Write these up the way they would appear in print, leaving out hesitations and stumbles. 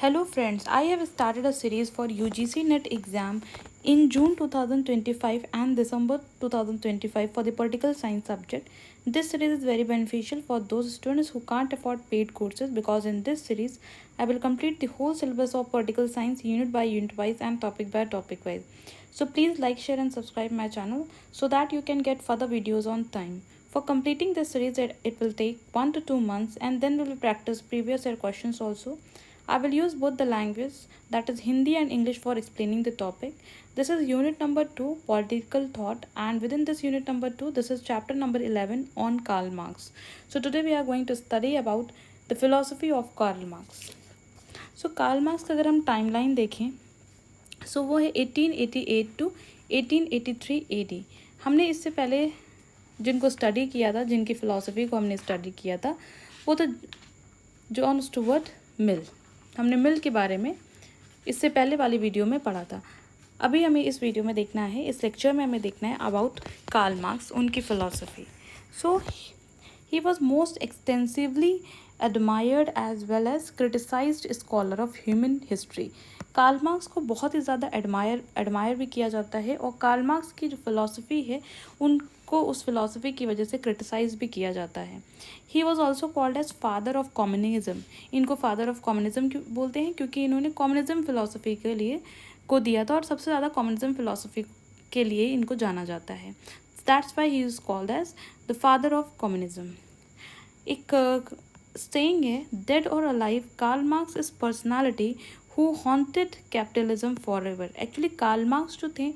Hello friends, I have started a series for UGC NET exam in June 2025 and December 2025 for the political science subject. This series is very beneficial for those students who can't afford paid courses because in this series I will complete the whole syllabus of political science unit by unit wise and topic by topic wise. So please like, share and subscribe my channel so that you can get further videos on time. For completing this series, it will take 1 to 2 months and then we will practice previous year questions also. I will use both the language that is Hindi and English for explaining the topic. This is unit number 2 political thought and within this unit number 2 this is chapter number 11 on Karl Marx. So today we are going to study about the philosophy of Karl Marx. So Karl Marx का अगर हम timeline देखें सो वो है 1888 to 1883 AD. हमने इससे पहले जिनको स्टडी किया था, जिनकी फ़िलासफ़ी को हमने स्टडी किया था, वो तो जॉन स्टुअर्ट मिल. हमने मिल के बारे में इससे पहले वाली वीडियो में पढ़ा था. अभी हमें इस वीडियो में देखना है, इस लेक्चर में हमें देखना है अबाउट कार्ल मार्क्स, उनकी philosophy. So he was most extensively admired as well as criticized scholar of human history. Karl Marx को बहुत ही ज़्यादा एडमायर भी किया जाता है और कार्ल मार्क्स की जो फ़िलासफ़ी है उनको उस फ़िलासफ़ी की वजह से क्रिटिसाइज़ भी किया जाता है. He was also called as father of communism. इनको फादर ऑफ कम्युनिज़म क्यों बोलते हैं? क्योंकि इन्होंने कम्युनिज़म फ़िलासफ़ी के लिए को दिया था और सबसे ज़्यादा कम्युनिज़म फ़िलासफ़ी के लिए इनको जाना जाता है. That's why he is called as the father of communism. एक saying है, dead or alive, Karl Marx is personality who haunted capitalism forever. Actually Karl Marx जो थे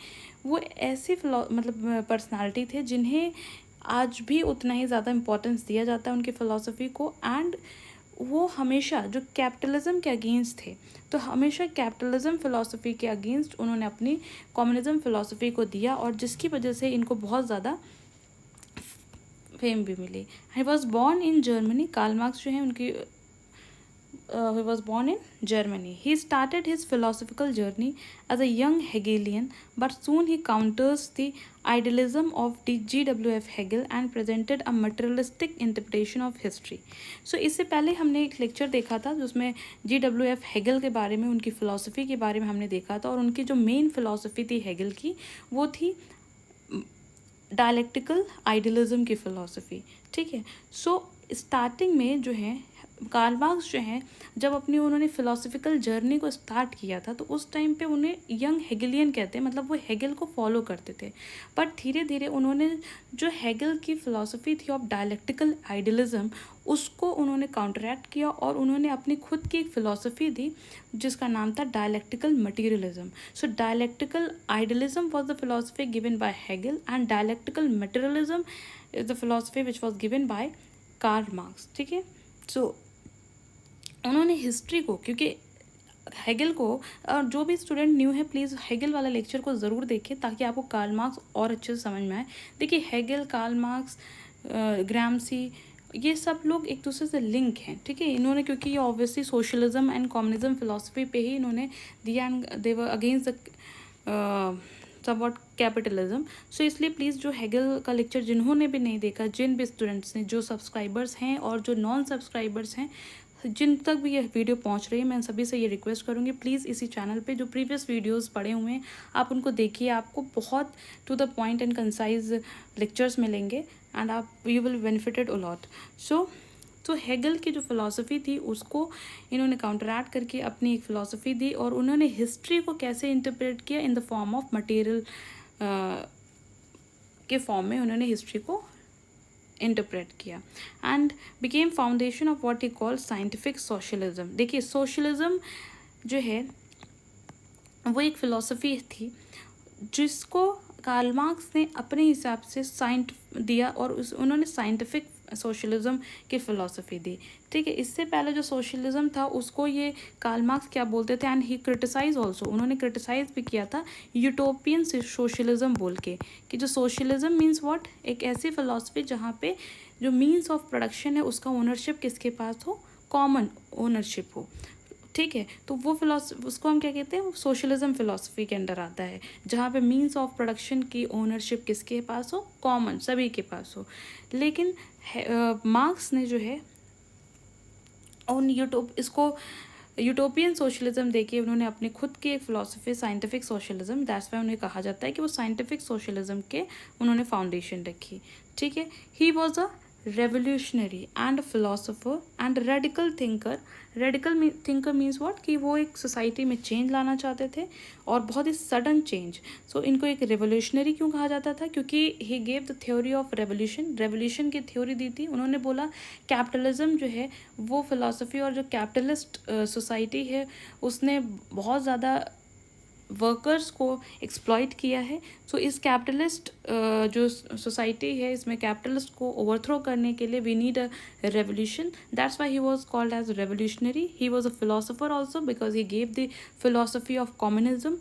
वो ऐसे मतलब पर्सनालिटी थे जिन्हें आज भी उतना ही ज़्यादा इम्पोर्टेंस दिया जाता है उनकी फ़िलासफ़ी को. एंड वो हमेशा जो कैपिटलिज़म के अगेंस्ट थे, तो हमेशा कैपिटलिज़म फ़िलासफ़ी के अगेंस्ट उन्होंने अपनी कम्युनिज़म फ़िलासफ़ी को दिया और जिसकी वजह से इनको बहुत ज़्यादा फेम भी मिली. He was born in Germany. Karl Marx जो है उनकी he was born in Germany. He started his philosophical journey as a young Hegelian, but soon he counters the idealism of the G.W.F. Hegel and presented a materialistic interpretation of history. So इससे पहले हमने एक lecture देखा था जिसमें G.W.F. Hegel के बारे में, उनकी फ़िलासफ़ी के बारे में हमने देखा था और उनकी जो मेन फ़िलासफ़ी थी हेगल की वो थी डायलेक्टिकल आइडियलिज्म की फ़िलासफ़ी. ठीक है. सो स्टार्टिंग में जो है कार्ल मार्क्स जो हैं जब अपनी उन्होंने फ़िलासफ़िकल जर्नी को स्टार्ट किया था तो उस टाइम पे उन्हें यंग हेगलियन कहते हैं, मतलब वो हेगल को फॉलो करते थे. बट धीरे धीरे उन्होंने जो हेगल की फ़िलासफ़ी थी ऑफ डायलेक्टिकल आइडियलिज्म उसको उन्होंने काउंटरैक्ट किया और उन्होंने अपनी खुद की एक फ़िलासफ़ी दी जिसका नाम था dialectical materialism. So dialectical idealism was the philosophy given by Hegel and dialectical materialism is the philosophy which was given by Karl Marx. ठीक है. सो उन्होंने हिस्ट्री को, क्योंकि हेगल को, और जो भी स्टूडेंट न्यू है प्लीज़ हेगल वाला लेक्चर को ज़रूर देखें ताकि आपको कार्ल मार्क्स और अच्छे से समझ में आए. देखिए हेगल, कार्ल मार्क्स, ग्राम्सी, ये सब लोग एक दूसरे से लिंक हैं. ठीक है. इन्होंने क्योंकि ये obviously socialism and communism philosophy पे ही इन्होंने दिया and they were against the somewhat capitalism. So इसलिए प्लीज़ जो हेगल का लेक्चर जिन्होंने भी नहीं देखा, जिन भी स्टूडेंट्स ने, जो सब्सक्राइबर्स हैं और जो नॉन सब्सक्राइबर्स हैं, जिन तक भी ये वीडियो पहुंच रही है, मैं सभी से ये रिक्वेस्ट करूँगी प्लीज़ इसी चैनल पे जो प्रीवियस वीडियोस पड़े हुए हैं आप उनको देखिए. आपको बहुत to the point and concise lectures मिलेंगे एंड आप you will benefited a lot. तो हेगल की जो फ़िलासफ़ी थी उसको इन्होंने काउंटरैक्ट करके अपनी एक फ़िलासफ़ी दी और उन्होंने हिस्ट्री को कैसे इंटरप्रेट किया in the form of material के फॉर्म में उन्होंने हिस्ट्री को इंटरप्रेट किया and became foundation of what he call scientific socialism. देखिए सोशलिज्म जो है वो एक फ़िलासफ़ी थी जिसको कार्ल मार्क्स ने अपने हिसाब से दिया और उन्होंने साइंटिफिक सोशलिज्म की फ़िलासफ़ी दी. ठीक है. इससे पहले जो सोशलिज्म था उसको ये कार्ल मार्क्स क्या बोलते थे एंड ही क्रिटिसाइज ऑल्सो, उन्होंने क्रिटिसाइज़ भी किया था यूटोपियन सोशलिज्म बोल के, कि जो सोशलिज्म मीन्स व्हाट, एक ऐसी फ़िलासफ़ी जहाँ पे जो मीन्स ऑफ प्रोडक्शन है उसका ओनरशिप किसके पास हो, कॉमन ओनरशिप हो. ठीक है. तो वो उसको हम क्या कहते हैं, सोशलिज्म फ़िलासफ़ी के अंडर आता है जहाँ पे मीन्स ऑफ प्रोडक्शन की ओनरशिप किसके पास हो, कॉमन, सभी के पास हो. लेकिन मार्क्स ने जो है उन यूट्यूब इसको यूटोपियन सोशलिज्म देखिए उन्होंने अपनी खुद की एक philosophy scientific socialism, that's why उन्हें कहा जाता है कि वो साइंटिफिक सोशलिज्म के उन्होंने फाउंडेशन रखी, ठीक है। He was a revolutionary and philosopher and radical thinker. Radical thinker means what, कि वो एक सोसाइटी में चेंज लाना चाहते थे और बहुत ही सडन चेंज। सो इनको एक रेवोल्यूशनरी क्यों कहा जाता था, क्योंकि ही gave the theory of revolution, revolution की थ्योरी दी थी। उन्होंने बोला कैपिटलिज्म जो है वो फिलॉसफी और जो कैपिटलिस्ट सोसाइटी है उसने बहुत ज़्यादा वर्कर्स को एक्सप्लॉइट किया है। सो इस कैपिटलिस्ट जो सोसाइटी है इसमें कैपिटलिस्ट को ओवरथ्रो करने के लिए we need a revolution, that's why he was called as revolutionary. He was a philosopher also because he gave the philosophy of communism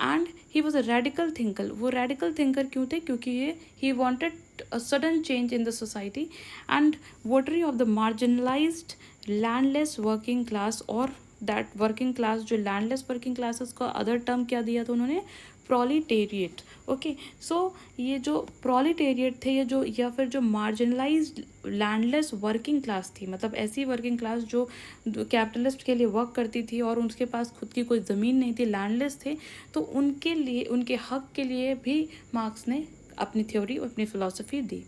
and he was a radical thinker. वो radical thinker क्यों थे, क्योंकि ये he wanted a sudden change in the society and votary of the marginalized landless working class, और that working class जो landless working classes का other term क्या दिया था उन्होंने, प्रोलिटेरिएट। ओके, सो ये जो प्रोलिटेरिएट थे, ये जो या फिर जो मार्जिनलाइज्ड लैंडलेस वर्किंग क्लास थी, मतलब ऐसी वर्किंग क्लास जो कैपिटलिस्ट के लिए वर्क करती थी और उनके पास खुद की कोई ज़मीन नहीं थी, लैंडलेस थे, तो उनके लिए, उनके हक के लिए भी मार्क्स ने अपनी थ्योरी, अपनी फ़िलासफ़ी दी।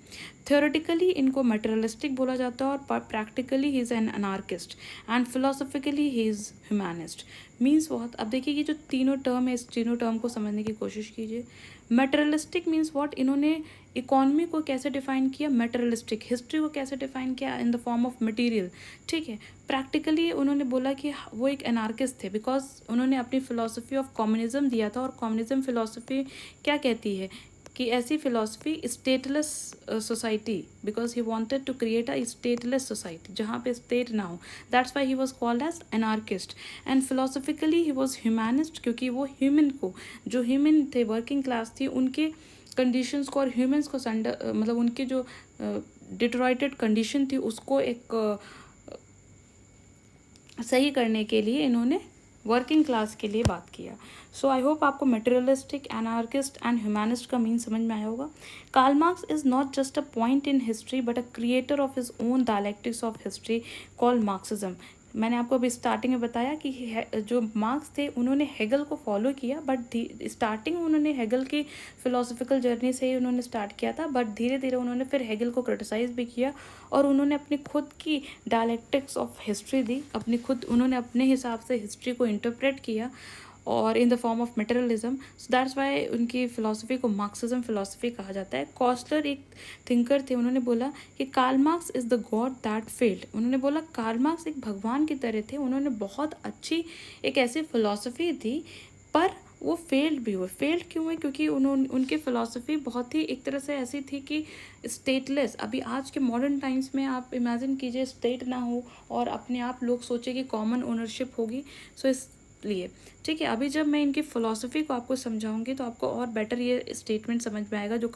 थ्योरेटिकली इनको मटेरियलिस्टिक बोला जाता है और practically he is an anarchist and philosophically he is humanist. Means what, अब देखिए ये जो तीनों टर्म है इस तीनों टर्म को समझने की कोशिश कीजिए। मटेरियलिस्टिक मीन्स व्हाट, इन्होंने इकॉनमी को कैसे डिफाइन किया, मटेरियलिस्टिक, हिस्ट्री को कैसे डिफाइन किया, in the form of material, ठीक है। प्रैक्टिकली उन्होंने बोला कि वो एक एनार्किस्ट थे बिकॉज उन्होंने अपनी फ़िलासफ़ी ऑफ कम्युनिज्म दिया था, और कम्युनिज्म फ़िलासफ़ी क्या कहती है कि ऐसी philosophy stateless society, because he wanted to create a stateless society जहाँ पे स्टेट ना हो, that's why he was called as anarchist. And philosophically he was humanist, क्योंकि वो ह्यूमन को, जो ह्यूमन थे, वर्किंग क्लास थी, उनके कंडीशंस को और ह्यूमंस को मतलब उनके जो डिटोराइटेड कंडीशन थी उसको एक सही करने के लिए इन्होंने वर्किंग क्लास के लिए बात किया। सो आई होप आपको मटेरियलिस्टिक, एनार्किस्ट एंड ह्यूमैनिस्ट का मीन समझ में आया होगा। Karl Marx is not just a point in history but a creator of his own dialectics of history called Marxism. मैंने आपको अभी स्टार्टिंग में बताया कि जो मार्क्स थे उन्होंने हेगल को फॉलो किया, बट स्टार्टिंग में उन्होंने हेगल की फ़िलोसफिकल जर्नी से ही उन्होंने स्टार्ट किया था, बट धीरे धीरे उन्होंने फिर हेगल को क्रिटिसाइज़ भी किया और उन्होंने अपनी खुद की डायलेक्टिक्स ऑफ हिस्ट्री दी, अपनी खुद उन्होंने अपने हिसाब से हिस्ट्री को इंटरप्रेट किया और in the form of materialism. So that's why उनकी फ़िलासफ़ी को मार्क्सिज्म फ़िलासफ़ी कहा जाता है। कॉस्लर एक थिंकर थे, उन्होंने बोला कि Karl Marx is the god that failed. उन्होंने बोला कार्ल मार्क्स एक भगवान की तरह थे, उन्होंने बहुत अच्छी एक ऐसी फ़िलासफ़ी थी पर वो फेल्ड भी हुए। फेल्ड क्यों हुए, क्योंकि उन्होंने उनकी फ़िलासफ़ी बहुत ही एक तरह से ऐसी थी कि स्टेटलेस। अभी आज के मॉडर्न टाइम्स में आप इमेजिन कीजिए स्टेट ना हो और अपने आप लोग सोचे कि कॉमन ओनरशिप होगी। सो इसलिए ठीक है, अभी जब मैं इनकी फ़िलासफ़ी को आपको समझाऊंगी तो आपको और बेटर ये स्टेटमेंट समझ में आएगा जो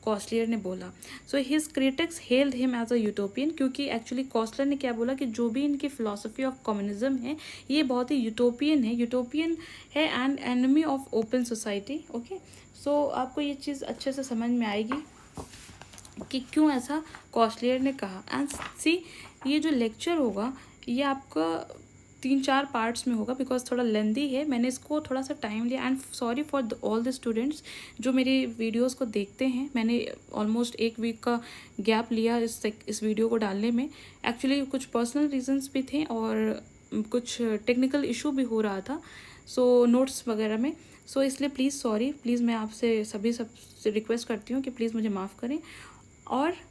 कॉस्लियर ने बोला। So his critics held him as a utopian, क्योंकि एक्चुअली कॉस्लर ने क्या बोला कि जो भी इनकी फ़िलासफ़ी ऑफ कम्युनिज्म है ये बहुत ही यूटोपियन है, यूटोपियन है and enemy of open society. Okay, so आपको ये चीज़ अच्छे से समझ में आएगी कि क्यों ऐसा कॉस्लियर ने कहा। एंड सी, ये जो लेक्चर होगा ये आपका 3-4 पार्ट्स में होगा बिकॉज थोड़ा लेंदी है, मैंने इसको थोड़ा सा टाइम लिया। And sorry for all the students जो मेरी वीडियोस को देखते हैं, मैंने ऑलमोस्ट 1 वीक का गैप लिया इस वीडियो को डालने में। एक्चुअली कुछ पर्सनल रीजंस भी थे और कुछ टेक्निकल इशू भी हो रहा था, सो नोट्स वगैरह में। सो इसलिए प्लीज़ सॉरी, प्लीज़ मैं आपसे सबसे रिक्वेस्ट करती हूँ कि प्लीज़ मुझे माफ़ करें। और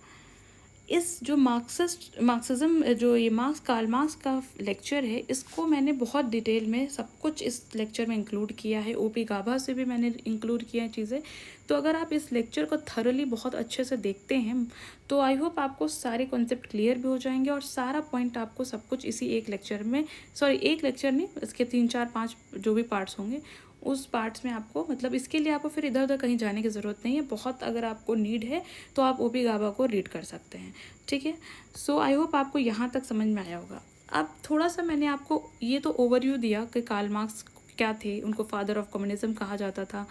इस जो मार्क्सिज्म जो ये कार्ल मार्क्स का लेक्चर है, इसको मैंने बहुत डिटेल में सब कुछ इस लेक्चर में इंक्लूड किया है। ओपी गाभा से भी मैंने इंक्लूड किया है चीज़ें। तो अगर आप इस लेक्चर को थरोली बहुत अच्छे से देखते हैं तो आई होप आपको सारे कॉन्सेप्ट क्लियर भी हो जाएंगे और सारा पॉइंट आपको सब कुछ इसी एक लेक्चर में, सॉरी एक लेक्चर नहीं, इसके 3-4-5 जो भी पार्ट्स होंगे उस पार्ट्स में आपको, मतलब इसके लिए आपको फिर इधर उधर कहीं जाने की ज़रूरत नहीं है। बहुत अगर आपको नीड है तो आप ओपी गाभा को रीड कर सकते हैं, ठीक है। सो आई होप आपको यहाँ तक समझ में आया होगा। अब थोड़ा सा मैंने आपको ये तो ओवरव्यू दिया कि कार्ल मार्क्स क्या थे, उनको फादर ऑफ कम्युनिज्म कहा जाता था,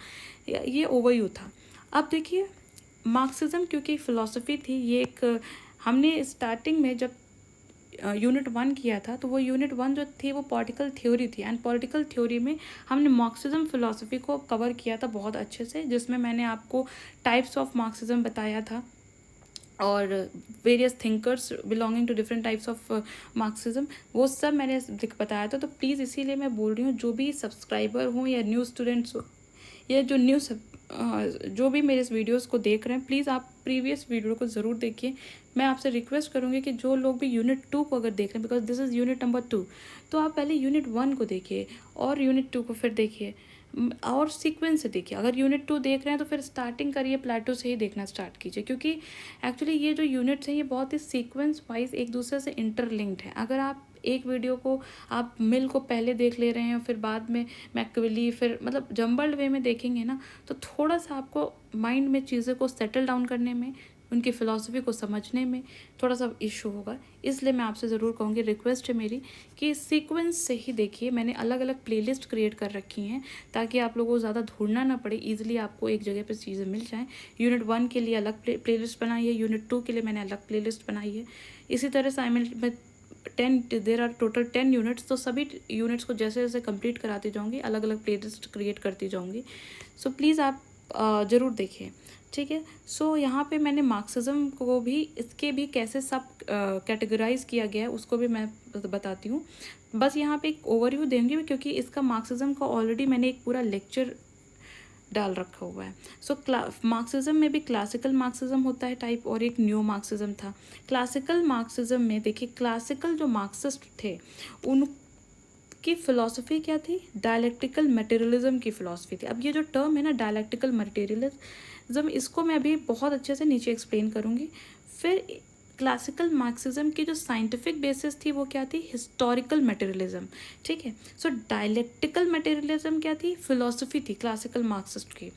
ये ओवरव्यू था। अब देखिए मार्क्सिज्म क्योंकि फ़िलासफ़ी थी, ये एक हमने स्टार्टिंग में जब यूनिट 1 किया था, तो वो यूनिट 1 जो थी वो पॉलिटिकल थ्योरी थी, एंड पॉलिटिकल थ्योरी में हमने मार्क्सिज्म फिलोसफी को कवर किया था बहुत अच्छे से, जिसमें मैंने आपको टाइप्स ऑफ मार्क्सिज्म बताया था और various thinkers belonging to different types of Marxism, वो सब मैंने बताया था। तो प्लीज़ इसीलिए मैं बोल रही हूँ, जो भी सब्सक्राइबर हों या न्यू स्टूडेंट्स हो या जो भी मेरे इस वीडियोस को देख रहे हैं, प्लीज़ आप प्रीवियस वीडियो को ज़रूर देखिए। मैं आपसे रिक्वेस्ट करूँगी कि जो लोग भी यूनिट 2 को अगर देख रहे हैं, because this is unit number 2, तो आप पहले यूनिट 1 को देखिए और यूनिट 2 को फिर देखिए और सीक्वेंस से देखिए। अगर यूनिट 2 देख रहे हैं तो फिर स्टार्टिंग करिए, प्लेटो से ही देखना स्टार्ट कीजिए, क्योंकि एक्चुअली ये जो यूनिट्स हैं ये बहुत ही सीक्वेंस वाइज एक दूसरे से इंटरलिंक्ड है। अगर आप एक वीडियो को आप मिल को पहले देख ले रहे हैं और फिर बाद में मैकविली, फिर मतलब जम्बल्ड वे में देखेंगे ना, तो थोड़ा सा आपको माइंड में चीज़ें को सेटल डाउन करने में, उनकी फ़िलॉसफी को समझने में थोड़ा सा इशू होगा। इसलिए मैं आपसे ज़रूर कहूँगी, रिक्वेस्ट है मेरी कि सीक्वेंस से ही देखिए। मैंने अलग अलग प्लेलिस्ट क्रिएट कर रखी हैं ताकि आप लोगों को ज़्यादा ढूंढना ना पड़े, ईजिली आपको एक जगह पर चीज़ें मिल जाएँ। यूनिट 1 के लिए अलग प्लेलिस्ट बनाई है, यूनिट 2 के लिए मैंने अलग प्लेलिस्ट बनाई है। इसी तरह से 10 देर आर टोटल 10 यूनिट्स, तो सभी यूनिट्स को जैसे जैसे कंप्लीट कराती जाऊँगी, अलग अलग प्लेलिस्ट क्रिएट करती जाऊँगी। सो प्लीज़ आप ज़रूर देखिए, ठीक है। सो यहाँ पे मैंने मार्क्सिज्म को भी, इसके भी कैसे सब कैटेगराइज किया गया है उसको भी मैं बताती हूँ। बस यहाँ पे एक ओवरव्यू देंगे, क्योंकि इसका मार्क्सिज्म का ऑलरेडी मैंने एक पूरा लेक्चर डाल रखा हुआ है। सो मार्क्सिज्म में भी क्लासिकल मार्क्सिज्म होता है टाइप, और एक न्यू मार्क्सिज्म था। क्लासिकल मार्क्सिज्म में देखिए, क्लासिकल जो मार्क्सिस्ट थे उनकी फ़िलॉसफी क्या थी? डायलेक्टिकल मटेरियलिज्म की फ़िलॉसफी थी। अब ये जो टर्म है ना, डायलेक्टिकल मटेरियलिज्म, इसको मैं अभी बहुत अच्छे से नीचे एक्सप्लेन करूँगी। फिर क्लासिकल मार्क्सिज्म की जो साइंटिफिक बेसिस थी वो क्या थी? हिस्टोरिकल मटेरियलिज्म, ठीक है। सो डायलेक्टिकल मटेरियलिज्म क्या थी? फिलॉसफी थी क्लासिकल मार्क्सिस्ट की,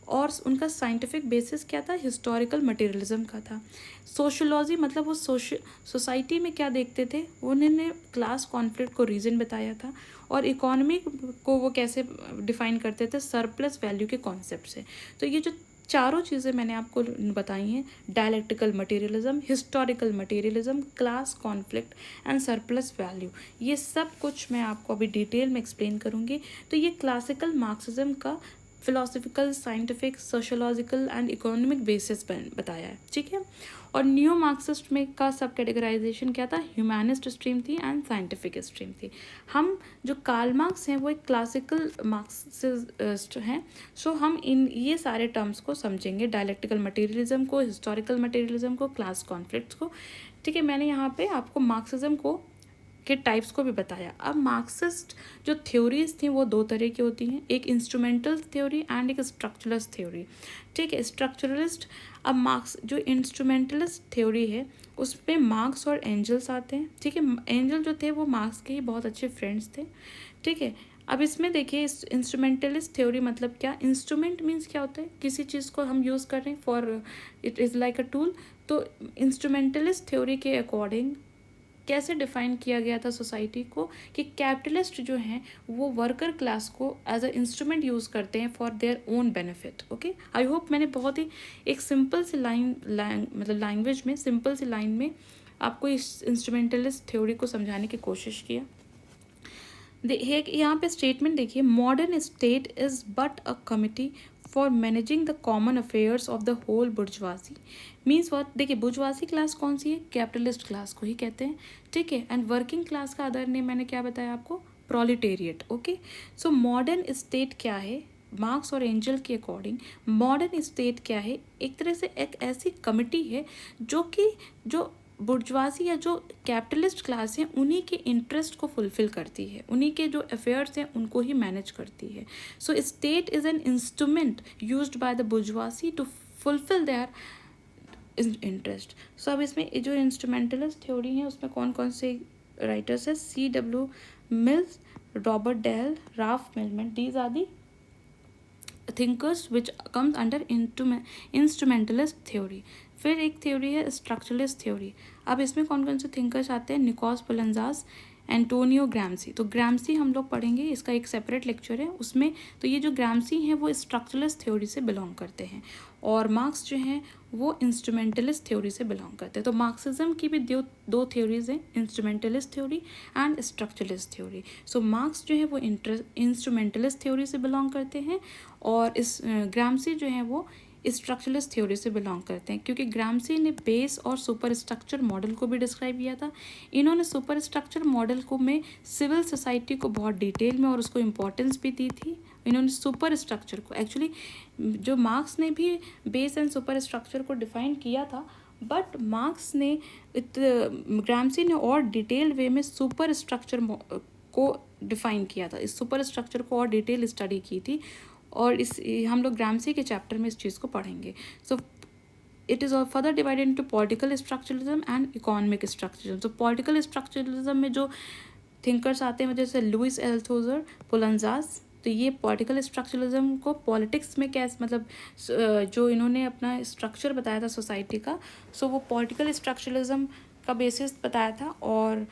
और उनका साइंटिफिक बेसिस क्या था? हिस्टोरिकल मटेरियलिज्म का था। सोशोलॉजी मतलब वो सोसाइटी में क्या देखते थे, उन्होंने क्लास कॉन्फ्लिक्ट को रीज़न बताया था, और इकोनॉमी को वो कैसे डिफाइन करते थे? सरप्लस वैल्यू के कॉन्सेप्ट से। तो ये जो चारों चीज़ें मैंने आपको बताई हैं, dialectical materialism, historical materialism, class conflict and surplus value, ये सब कुछ मैं आपको अभी डिटेल में एक्सप्लेन करूँगी। तो ये क्लासिकल मार्क्सिज्म का philosophical, scientific, sociological and economic basis बताया है, ठीक है। और न्यू मार्क्सिस्ट में का सब कैटेगराइजेशन क्या था? ह्यूमैनिस्ट स्ट्रीम थी एंड साइंटिफिक स्ट्रीम थी। हम जो कार्ल मार्क्स हैं वो एक क्लासिकल मार्क्सिस्ट हैं। सो हम इन ये सारे टर्म्स को समझेंगे, डायलेक्टिकल मटेरियलिज्म को, हिस्टोरिकल मटेरियलिज्म को, क्लास कॉन्फ्लिक्ट्स को, ठीक है। मैंने यहाँ पे आपको मार्क्सिज्म को के टाइप्स को भी बताया। अब मार्क्सिस्ट जो थ्योरीज थी वो दो तरह की होती हैं, एक इंस्ट्रूमेंटल थ्योरी एंड एक स्ट्रक्चरलिस्ट थ्योरी, ठीक है। स्ट्रक्चरलिस्ट, अब मार्क्स जो इंस्ट्रूमेंटलिस्ट थ्योरी है उसमें मार्क्स और एंजल्स आते हैं, ठीक है। एंजल जो थे वो मार्क्स के ही बहुत अच्छे फ्रेंड्स थे, ठीक है। अब इसमें देखिए, इंस्ट्रूमेंटलिस्ट थ्योरी मतलब क्या? इंस्ट्रूमेंट मीन्स क्या होता है? किसी चीज़ को हम यूज़ कर रहे हैं for it is like a tool. तो इंस्ट्रूमेंटलिस्ट थ्योरी के अकॉर्डिंग कैसे डिफाइन किया गया था सोसाइटी को, कि कैपिटलिस्ट जो हैं वो वर्कर क्लास को एज अ इंस्ट्रूमेंट यूज़ करते हैं for their own benefit, okay. I hope मैंने बहुत ही एक सिंपल सी मतलब लैंग्वेज में, सिंपल सी लाइन में आपको इस इंस्ट्रूमेंटलिस्ट थ्योरी को समझाने की कोशिश किया। यहाँ पे स्टेटमेंट देखिए, modern state is but a committee for managing the common affairs of the whole bourgeoisie. Means what? देखिए, बुर्जवासी क्लास कौन सी है? कैपिटलिस्ट क्लास को ही कहते हैं, ठीक है। एंड वर्किंग क्लास का अदर नेम मैंने क्या बताया आपको? Proletariat, okay. So modern state क्या है? मार्क्स और एंजल के अकॉर्डिंग मॉडर्न स्टेट क्या है? एक तरह से एक ऐसी कमिटी है जो बुर्जवासी या जो कैपिटलिस्ट क्लास है उन्हीं के इंटरेस्ट को फुलफिल करती है, उन्हीं के जो अफेयर्स हैं उनको ही मैनेज करती है। So state is an instrument used by the bourgeoisie to fulfil their interest. So अब इसमें जो इंस्ट्रूमेंटलिस्ट थ्योरी है उसमें कौन कौन से राइटर्स है? C.W. Mills, Robert Dahl, Ralph Miliband, these are the thinkers which comes under instrumentalist theory. फिर एक थ्योरी है स्ट्रक्चरलिस्ट थ्योरी। अब इसमें कौन कौन से थिंकर्स आते हैं? Nicos Poulantzas, Antonio Gramsci. तो ग्राम्सी हम लोग पढ़ेंगे, इसका एक सेपरेट लेक्चर है उसमें। तो ये जो ग्राम्सी हैं वो स्ट्रक्चरलिस्ट थ्योरी से बिलोंग करते हैं, और मार्क्स जो हैं वो इंस्ट्रूमेंटलिस्ट थ्योरी से बिलोंग करते हैं। तो मार्क्सिज्म की भी दो थ्योरीज हैं, instrumentalist theory and structuralist theory. So marks जो है वो इंस्ट्रूमेंटलिस्ट थ्योरी से बिलोंग करते हैं, और इस ग्राम्सी जो है वो स्ट्रक्चरलिस्ट थ्योरी से बिलोंग करते हैं, क्योंकि ग्राम्सी ने बेस और सुपर स्ट्रक्चर मॉडल को भी डिस्क्राइब किया था। इन्होंने सुपर स्ट्रक्चर मॉडल को में सिविल सोसाइटी को बहुत डिटेल में और उसको इम्पोर्टेंस भी दी थी। इन्होंने सुपर स्ट्रक्चर को, एक्चुअली जो मार्क्स ने भी बेस एंड सुपर स्ट्रक्चर को डिफाइन किया था, बट मार्क्स ने ग्राम्सी ने और डिटेल वे में सुपर स्ट्रक्चर को डिफाइन किया था। इस सुपर स्ट्रक्चर को और डिटेल स्टडी की थी, और इस हम लोग ग्राम्सी के चैप्टर में इस चीज़ को पढ़ेंगे। So it is further divided into political structuralism and economic structuralism. तो पॉलिटिकल स्ट्रक्चरलिज्म में जो थिंकर्स आते हैं जैसे लुइस एल्थोजर, पुलंजास, तो ये पॉलिटिकल स्ट्रक्चरलिज्म को पॉलिटिक्स में कैसे, मतलब जो इन्होंने अपना स्ट्रक्चर बताया था सोसाइटी का, सो वो पॉलिटिकल स्ट्रक्चरलिज्म का बेसिस बताया था। और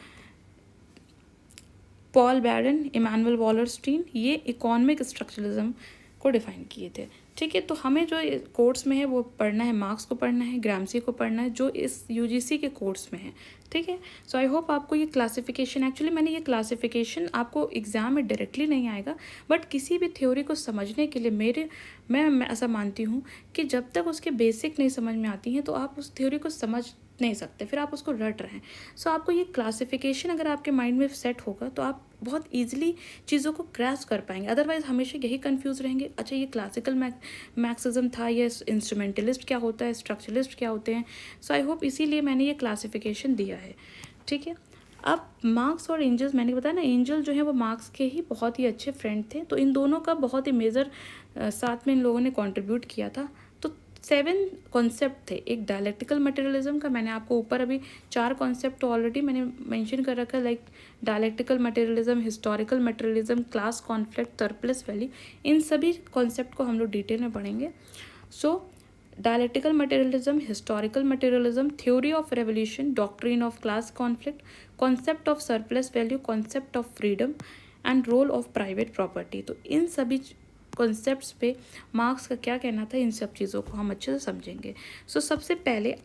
पॉल बैरन, इमानुएल वॉलरस्टीन, ये इकोनॉमिक स्ट्रक्चरलिज्म को डिफाइन किए थे। ठीक है, तो हमें जो कोर्स में है वो पढ़ना है, मार्क्स को पढ़ना है, ग्राम्सी को पढ़ना है, जो इस यूजीसी के कोर्स में है। ठीक है, सो आई होप आपको ये क्लासिफिकेशन, एक्चुअली मैंने ये क्लासिफिकेशन आपको एग्जाम में डायरेक्टली नहीं आएगा, बट किसी भी थ्योरी को समझने के लिए मैं ऐसा मानती हूँ कि जब तक उसके बेसिक नहीं समझ में आती हैं तो आप उस थ्योरी को समझ नहीं सकते, फिर आप उसको रट रहे हैं। सो आपको ये क्लासिफिकेशन अगर आपके माइंड में सेट होगा तो आप बहुत ईजिली चीज़ों को ग्रैस्प कर पाएंगे। अदरवाइज हमेशा यही कंफ्यूज रहेंगे, अच्छा ये क्लासिकल मैक्सिज्म था, या इंस्ट्रूमेंटलिस्ट क्या होता है, स्ट्रक्चरलिस्ट क्या होते हैं। सो आई होप इसीलिए मैंने ये क्लासिफिकेशन दिया है। ठीक है, अब मार्क्स और एंजल्स, मैंने बताया ना, एंजल जो है वो मार्क्स के ही बहुत ही अच्छे फ्रेंड थे, तो इन दोनों का बहुत ही मेजर साथ में इन लोगों ने कंट्रीब्यूट किया था। तो 7 कॉन्सेप्ट थे। एक डायलेक्टिकल मटेरियलिज्म का, मैंने आपको ऊपर अभी 4 कॉन्सेप्ट ऑलरेडी मैंने मेंशन कर रखा है, like dialectical materialism, historical materialism, class conflict, surplus value. इन सभी कॉन्सेप्ट को हम लोग डिटेल में पढ़ेंगे। So dialectical materialism, historical materialism, theory of revolution, doctrine of class conflict, concept of surplus value, concept of freedom and role of private property. तो इन सभी कॉन्सेप्ट्स पे मार्क्स का क्या कहना था, इन सब चीज़ों को हम अच्छे से समझेंगे। सो सबसे पहले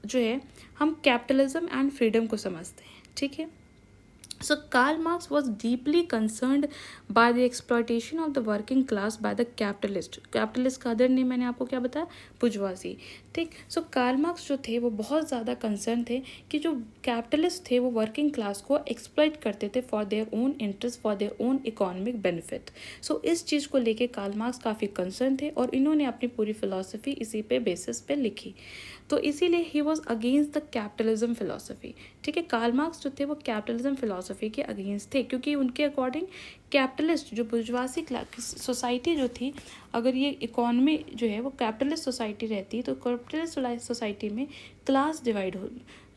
जो है हम कैपिटलिज्म एंड फ्रीडम को समझते हैं। ठीक है, so Karl Marx was deeply concerned by the exploitation of the working class by the capitalist का अदर नेम मैंने आपको क्या बताया, बुर्जुआजी। ठीक, सो कार्ल मार्क्स जो थे वो बहुत ज़्यादा कंसर्न थे कि जो कैपिटलिस्ट थे वो वर्किंग क्लास को एक्सप्लॉइट करते थे for their own interest, for their own economic benefit. So इस चीज़ को लेके कार्ल मार्क्स काफ़ी कंसर्न थे, और इन्होंने अपनी पूरी फिलॉसफी इसी पे बेसिस पे लिखी। तो इसीलिए he was against the capitalism philosophy. ठीक है, कार्ल मार्क्स जो थे वो कैपिटलिज्म फिलॉसफी के अगेंस्ट थे, क्योंकि उनके अकॉर्डिंग कैपिटलिस्ट जो बुर्जुआसी सोसाइटी जो थी, अगर ये इकोनॉमी जो है वो कैपिटलिस्ट सोसाइटी रहती तो कैपिटलिस्ट सोसाइटी में क्लास डिवाइड हो,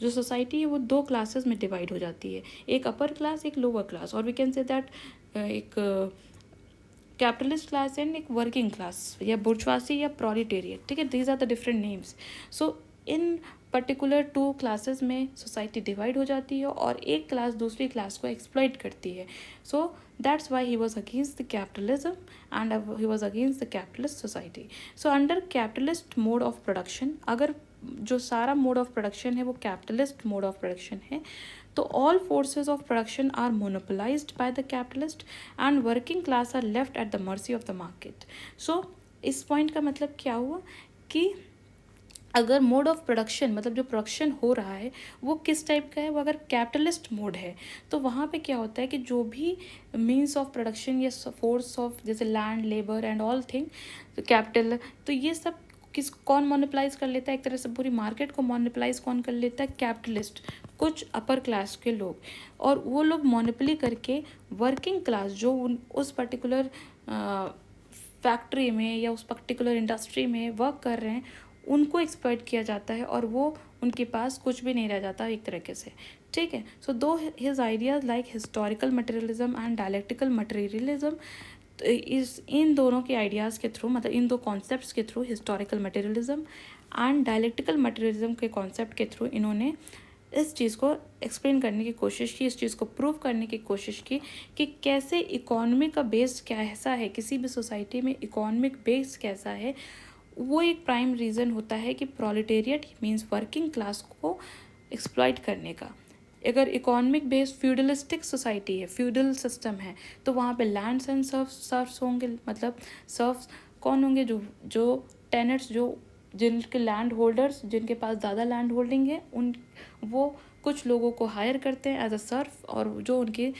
जो सोसाइटी है वो 2 क्लासेस में डिवाइड हो जाती है, एक अपर क्लास, एक लोअर क्लास, और वी कैन से दैट एक कैपिटलिस्ट क्लास एंड एक वर्किंग क्लास, या बुर्जुआसी या प्रोलेटेरिएट। ठीक है, these are the different names. So in particular 2 classes में सोसाइटी डिवाइड हो जाती है, और एक क्लास दूसरी क्लास को एक्सप्लॉइट करती है। So that's why he was against the capitalism and he was against the capitalist society. So under capitalist mode of production, अगर जो सारा मोड ऑफ प्रोडक्शन है वो कैपिटलिस्ट मोड ऑफ प्रोडक्शन है, तो all forces of production are monopolised by the capitalist and working class are left at the mercy of the market. So इस point का मतलब क्या हुआ कि अगर मोड ऑफ प्रोडक्शन, मतलब जो प्रोडक्शन हो रहा है वो किस टाइप का है, वो अगर कैपिटलिस्ट मोड है, तो वहाँ पे क्या होता है कि जो भी मीन्स ऑफ प्रोडक्शन या फोर्स ऑफ जैसे land, labour and all thing, तो कैपिटल, तो ये सब कौन मोनोपलाइज कर लेता है, एक तरह से पूरी मार्केट को मोनोपलाइज कौन कर लेता है, कैपिटलिस्ट, कुछ अपर क्लास के लोग, और वो लोग मोनोपली करके वर्किंग क्लास जो उस पर्टिकुलर फैक्ट्री में या उस पर्टिकुलर इंडस्ट्री में वर्क कर रहे हैं उनको एक्सप्लॉइट किया जाता है, और वो उनके पास कुछ भी नहीं रह जाता एक तरीके से। ठीक है, सो दो his ideas like historical materialism and dialectical materialism, तो इन दोनों के आइडियाज़ के थ्रू, मतलब इन 2 कॉन्सेप्ट्स के through, historical materialism and dialectical materialism के कॉन्सेप्ट के थ्रू, इन्होंने इस चीज़ को एक्सप्लेन करने की कोशिश की, इस चीज़ को प्रूव करने की कोशिश की कि कैसे इकोनॉमी का बेस कैसा है, किसी भी सोसाइटी में इकोनॉमिक बेस कैसा है। वो एक प्राइम रीज़न होता है कि प्रोलेटेरिएट मीन्स वर्किंग क्लास को एक्सप्लॉइट करने का। अगर इकोनॉमिक बेस फ्यूडलिस्टिक सोसाइटी है, फ्यूडल सिस्टम है, तो वहाँ पे लैंड्स एंड सर्फ्स होंगे, मतलब सर्फ्स कौन होंगे, जो जो टेनेंट्स, जो जिनके लैंड होल्डर्स, जिनके पास ज़्यादा लैंड होल्डिंग है, उन वो कुछ लोगों को हायर करते हैं एज अ सर्फ, और जो उनके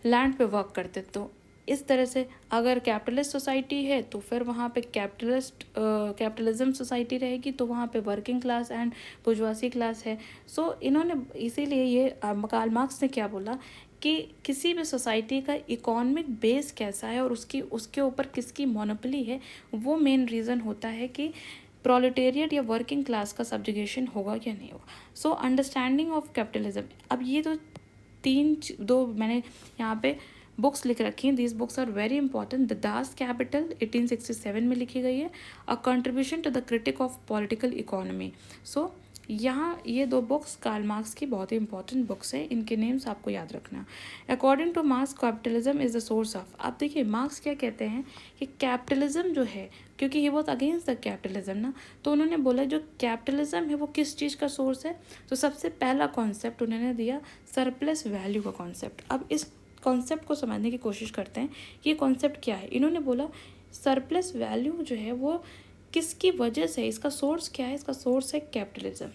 लैंड पे वर्क करते। तो इस तरह से अगर कैपिटलिस्ट सोसाइटी है तो फिर वहाँ पे कैपिटलिज्म सोसाइटी रहेगी, तो वहाँ पे वर्किंग क्लास एंड बुर्जुआसी क्लास है। सो इन्होंने इसीलिए ये कार्ल मार्क्स ने क्या बोला कि किसी भी सोसाइटी का इकोनॉमिक बेस कैसा है और उसके ऊपर किसकी मोनोपोली है, वो मेन रीज़न होता है कि प्रोलेटेरिएट या वर्किंग क्लास का सब्जुगेशन होगा या नहीं होगा। So understanding of capitalism. अब ये तो दो मैंने यहाँ पे बुक्स लिख रखी हैं। These books are very important. The Das Kapital 1867 में लिखी गई है, a contribution to the critique of political economy. So यहाँ ये दो बुक्स कार्ल मार्क्स की बहुत ही इंपॉर्टेंट बुक्स है, इनके नेम्स आपको याद रखना। According to marks capitalism is the source of. आप देखिए मार्क्स क्या कहते हैं कि कैपिटलिज्म जो है, क्योंकि he was against the capitalism ना, तो उन्होंने बोला जो कैपिटलिज्म है वो किस चीज़ का सोर्स है। तो सबसे पहला कॉन्सेप्ट उन्होंने दिया सरप्लस वैल्यू का कॉन्सेप्ट। अब इस कॉन्सेप्ट को समझने की कोशिश करते हैं कि ये कॉन्सेप्ट क्या है। इन्होंने बोला सरप्लस वैल्यू जो है वो किसकी वजह से, इसका सोर्स क्या है, इसका सोर्स है कैपिटलिज्म।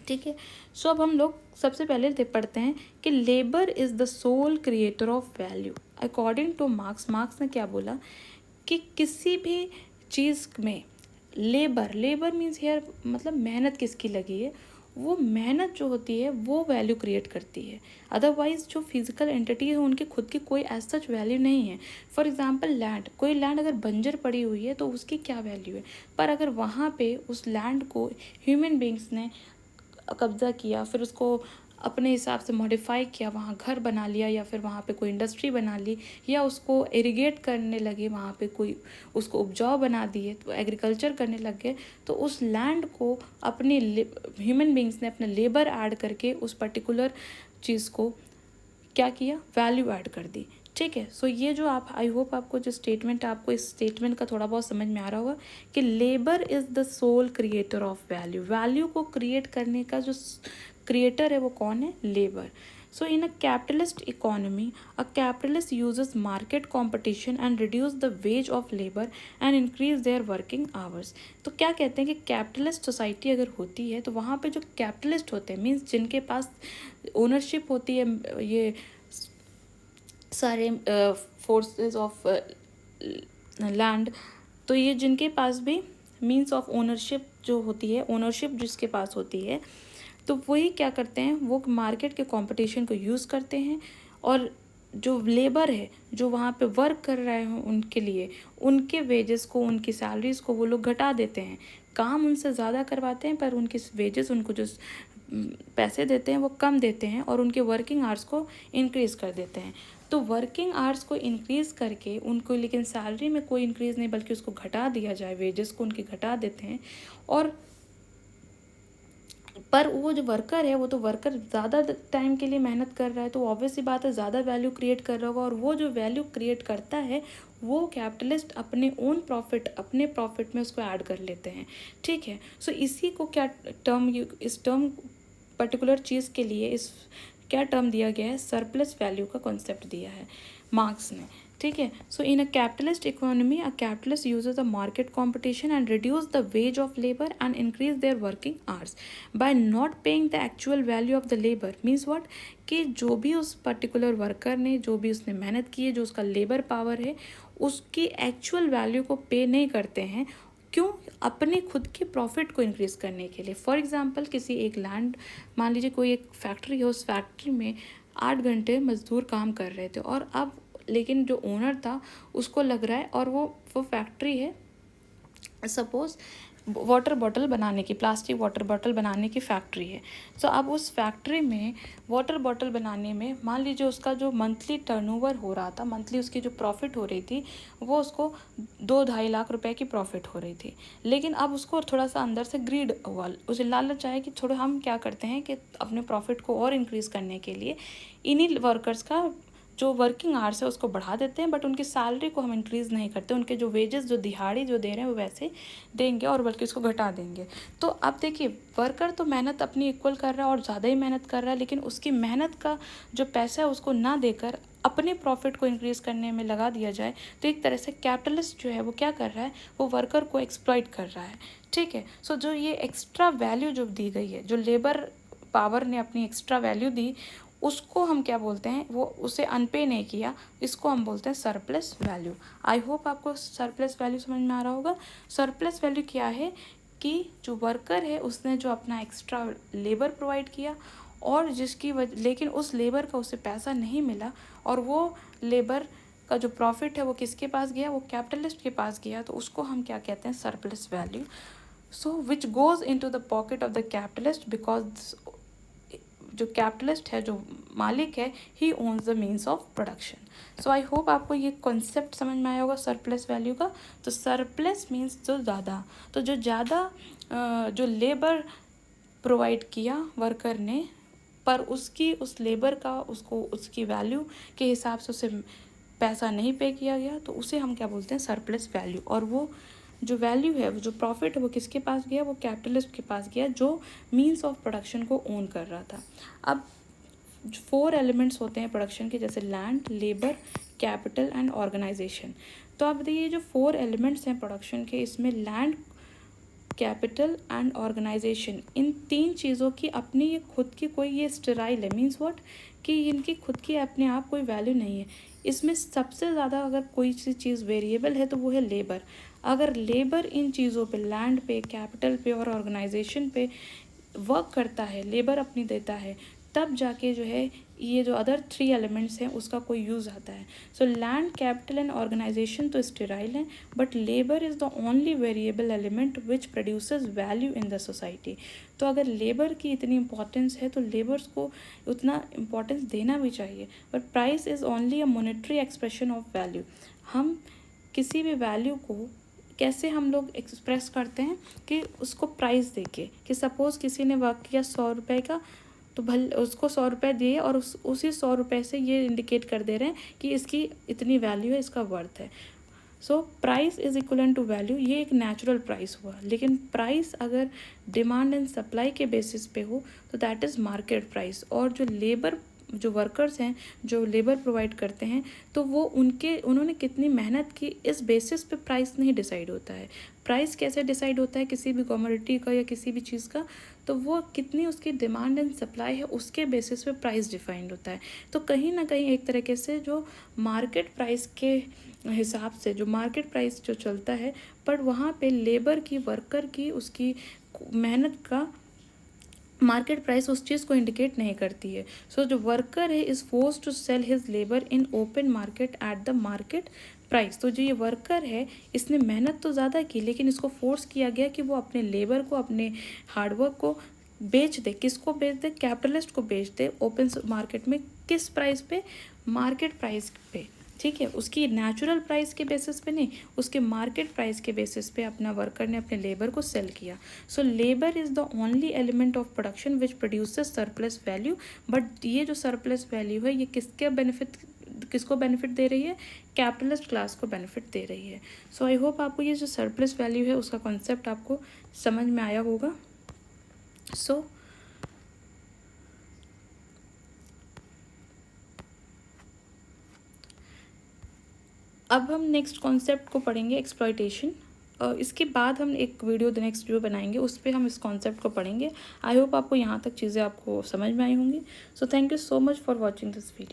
ठीक है। सो अब हम लोग सबसे पहले पढ़ते हैं कि labour is the sole creator of value. According to Marx, Marx ने क्या बोला कि किसी भी चीज़ में लेबर मीन्स हेयर मतलब मेहनत किसकी लगी है, वो मेहनत जो होती है वो वैल्यू क्रिएट करती है। अदरवाइज जो फिजिकल एंटिटी है उनकी खुद की कोई एज सच वैल्यू नहीं है। फॉर एग्जांपल लैंड, कोई लैंड अगर बंजर पड़ी हुई है तो उसकी क्या वैल्यू है, पर अगर वहाँ पे उस लैंड को ह्यूमन बींग्स ने कब्ज़ा किया, फिर उसको अपने हिसाब से मॉडिफाई किया, वहाँ घर बना लिया, या फिर वहाँ पे कोई इंडस्ट्री बना ली, या उसको इरिगेट करने लगे, वहाँ पे कोई उसको उपजाऊ बना दिए, तो एग्रीकल्चर करने लग गए, तो उस लैंड को अपने ह्यूमन बींग्स ने अपना लेबर ऐड करके उस पर्टिकुलर चीज़ को क्या किया, वैल्यू ऐड कर दी। ठीक है। सो ये जो आप, आई होप आपको जो स्टेटमेंट, आपको इस स्टेटमेंट का थोड़ा बहुत समझ में आ रहा होगा कि labour is the sole creator of value. Value को क्रिएट करने का जो क्रिएटर है वो कौन है, labour. So in a capitalist economy a capitalist uses market competition and reduce the wage of labour and increase their working hours. तो क्या कहते हैं कि कैपिटलिस्ट सोसाइटी अगर होती है तो वहाँ पे जो कैपिटलिस्ट होते हैं मीन्स जिनके पास ओनरशिप होती है ये सारे फोर्सेस ऑफ लैंड, तो ये जिनके पास भी मीन्स ऑफ ओनरशिप जो होती है, ओनरशिप जिसके पास होती है, तो वही क्या करते हैं, वो मार्केट के कंपटीशन को यूज़ करते हैं, और जो लेबर है जो वहाँ पे वर्क कर रहे हैं उनके लिए, उनके वेजेस को, उनकी सैलरीज को वो लोग घटा देते हैं। काम उनसे ज़्यादा करवाते हैं पर उनकी वेजेस, उनको जो पैसे देते हैं वो कम देते हैं, और उनके वर्किंग आवर्स को इंक्रीज़ कर देते हैं। तो वर्किंग आवर्स को इंक्रीज़ करके उनको, लेकिन सैलरी में कोई इंक्रीज़ नहीं बल्कि उसको घटा दिया जाए, वेजेस को उनके घटा देते हैं। और पर वो जो वर्कर है, वो तो वर्कर ज़्यादा टाइम के लिए मेहनत कर रहा है, तो ऑब्वियस सी बात है ज़्यादा वैल्यू क्रिएट कर रहा होगा, और वो जो वैल्यू क्रिएट करता है वो कैपिटलिस्ट अपने ओन प्रॉफिट, अपने प्रॉफिट में उसको ऐड कर लेते हैं। ठीक है। सो इसी को क्या टर्म, इस टर्म पर्टिकुलर चीज़ के लिए इस क्या टर्म दिया गया है, सरप्लस वैल्यू का कॉन्सेप्ट दिया है मार्क्स ने। ठीक है। So in a capitalist economy a capitalist uses the market competition and reduce the wage of labour and increase their working hours by not paying the actual value of the labour. Means what, कि जो भी उस particular worker ने, जो भी उसने मेहनत की है, जो उसका लेबर पावर है, उसकी एक्चुअल वैल्यू को पे नहीं करते हैं। क्यों? अपने खुद के प्रॉफिट को इंक्रीज़ करने के लिए। फॉर एग्जांपल किसी एक लैंड, मान लीजिए कोई एक फैक्ट्री है, उस फैक्ट्री में 8 घंटे मजदूर काम कर रहे थे, और अब लेकिन जो ओनर था उसको लग रहा है, और वो फैक्ट्री है सपोज़ वाटर बॉटल बनाने की, प्लास्टिक वाटर बॉटल बनाने की फैक्ट्री है। सो अब उस फैक्ट्री में वाटर बॉटल बनाने में मान लीजिए उसका जो मंथली टर्नओवर हो रहा था, मंथली उसकी जो प्रॉफिट हो रही थी वो उसको 2-2.5 लाख रुपए की प्रॉफिट हो रही थी। लेकिन अब उसको थोड़ा सा अंदर से ग्रीड हुआ, उसे लालच आया कि थोड़ा हम क्या करते हैं कि अपने प्रॉफिट को और इंक्रीज़ करने के लिए इन्हीं वर्कर्स का जो वर्किंग आवर्स है उसको बढ़ा देते हैं, बट उनकी सैलरी को हम इंक्रीज़ नहीं करते। उनके जो वेजेस जो दिहाड़ी जो दे रहे हैं वो वैसे देंगे और बल्कि उसको घटा देंगे। तो अब देखिए वर्कर तो मेहनत अपनी इक्वल कर रहा है और ज़्यादा ही मेहनत कर रहा है, लेकिन उसकी मेहनत का जो पैसा है उसको ना देकर अपने प्रॉफिट को इंक्रीज़ करने में लगा दिया जाए, तो एक तरह से कैपिटलिस्ट जो है वो क्या कर रहा है, वो वर्कर को एक्सप्लॉइट कर रहा है। ठीक है। सो जो ये एक्स्ट्रा वैल्यू जो दी गई है, जो लेबर पावर ने अपनी एक्स्ट्रा वैल्यू दी, उसको हम क्या बोलते हैं, वो उसे अनपे नहीं किया, इसको हम बोलते हैं सरप्लस वैल्यू। आई होप आपको सरप्लस वैल्यू समझ में आ रहा होगा। सरप्लस वैल्यू क्या है कि जो वर्कर है उसने जो अपना एक्स्ट्रा लेबर प्रोवाइड किया और जिसकी लेकिन उस लेबर का उसे पैसा नहीं मिला, और वो लेबर का जो प्रॉफिट है वो किसके पास गया, वो कैपिटलिस्ट के पास गया, तो उसको हम क्या कहते हैं, surplus value. So which goes into the pocket of the capitalist, because जो कैपिटलिस्ट है, जो मालिक है, ही owns the means of production. So I hope आपको ये कॉन्सेप्ट समझ में आया होगा सरप्लस वैल्यू का। तो सरप्लस मीन्स जो ज़्यादा, तो जो ज़्यादा जो लेबर प्रोवाइड किया वर्कर ने, पर उसकी उस लेबर का उसको उसकी वैल्यू के हिसाब से उसे पैसा नहीं पे किया गया, तो उसे हम क्या बोलते हैं, सरप्लस वैल्यू। और वो जो वैल्यू है, वो जो प्रॉफिट है, वो किसके पास गया, वो कैपिटलिस्ट के पास गया, जो मीन्स ऑफ प्रोडक्शन को ओन कर रहा था। अब 4 एलिमेंट्स होते हैं प्रोडक्शन के, जैसे land, labour, capital and organisation. तो अब ये जो 4 एलिमेंट्स हैं प्रोडक्शन के, इसमें लैंड, कैपिटल एंड ऑर्गेनाइजेशन, इन 3 चीज़ों की अपनी ये खुद की कोई ये स्टेराइल है, मीन्स व्हाट, कि इनकी खुद की अपने आप कोई वैल्यू नहीं है। इसमें सबसे ज़्यादा अगर कोई सी चीज़ वेरिएबल है तो वो है लेबर। अगर लेबर इन चीज़ों पे, लैंड पे, कैपिटल पे और ऑर्गेनाइजेशन पे वर्क करता है, लेबर अपनी देता है, तब जाके जो है ये जो अदर 3 एलिमेंट्स हैं उसका कोई यूज़ आता है। So land, capital and organisation तो स्टेराइल हैं, but labour is the only variable element which produces value in the society. तो अगर लेबर की इतनी इंपॉर्टेंस है तो लेबर्स को उतना इम्पोर्टेंस देना भी चाहिए। But price is only a monetary expression of value. हम किसी भी वैल्यू को कैसे हम लोग एक्सप्रेस करते हैं कि उसको प्राइस देके, कि सपोज़ किसी ने वर्क किया 100 रुपये का, तो भले उसको 100 रुपये दिए और उसी 100 रुपये से ये इंडिकेट कर दे रहे हैं कि इसकी इतनी वैल्यू है, इसका वर्थ है। So price is equal to value, ये एक नेचुरल प्राइस हुआ। लेकिन प्राइस अगर डिमांड एंड सप्लाई के बेसिस पे हो तो दैट इज़ मार्केट प्राइस। और जो लेबर, जो वर्कर्स हैं, जो लेबर प्रोवाइड करते हैं, तो वो उन्होंने कितनी मेहनत की, इस बेसिस पे प्राइस नहीं डिसाइड होता है। प्राइस कैसे डिसाइड होता है किसी भी कमोडिटी का या किसी भी चीज़ का, तो वो कितनी उसकी डिमांड एंड सप्लाई है उसके बेसिस पे प्राइस डिफाइंड होता है। तो कहीं ना कहीं एक तरीके से जो मार्केट प्राइस के हिसाब से, जो मार्केट प्राइस जो चलता है, पर वहाँ पे लेबर की, वर्कर की, उसकी मेहनत का मार्केट प्राइस उस चीज़ को इंडिकेट नहीं करती है। सो जो वर्कर है is force to sell his labour in open market at the market price. तो जो ये वर्कर है, इसने मेहनत तो ज़्यादा की, लेकिन इसको फोर्स किया गया कि वो अपने लेबर को, अपने हार्डवर्क को बेच दे। किसको बेच दे, कैपिटलिस्ट को बेच दे ओपन मार्केट में। किस प्राइस पे, मार्केट प्राइस पे। ठीक है, उसकी नेचुरल प्राइस के बेसिस पे नहीं, उसके मार्केट प्राइस के बेसिस पे अपना वर्कर ने अपने लेबर को सेल किया। So labour is the only element of production which produces surplus value. But ये जो सरप्लस वैल्यू है, ये किसको बेनिफिट दे रही है, कैपिटलिस्ट क्लास को बेनिफिट दे रही है। सो आई होप आपको ये जो सरप्लस वैल्यू है उसका कॉन्सेप्ट आपको समझ में आया होगा। सो अब हम नेक्स्ट कॉन्सेप्ट को पढ़ेंगे, एक्सप्लॉयटेशन। इसके बाद हम एक नेक्स्ट वीडियो बनाएंगे, उस पर हम इस कॉन्सेप्ट को पढ़ेंगे। आई होप आपको यहाँ तक चीज़ें आपको समझ में आई होंगी। So thank you so much for watching this video.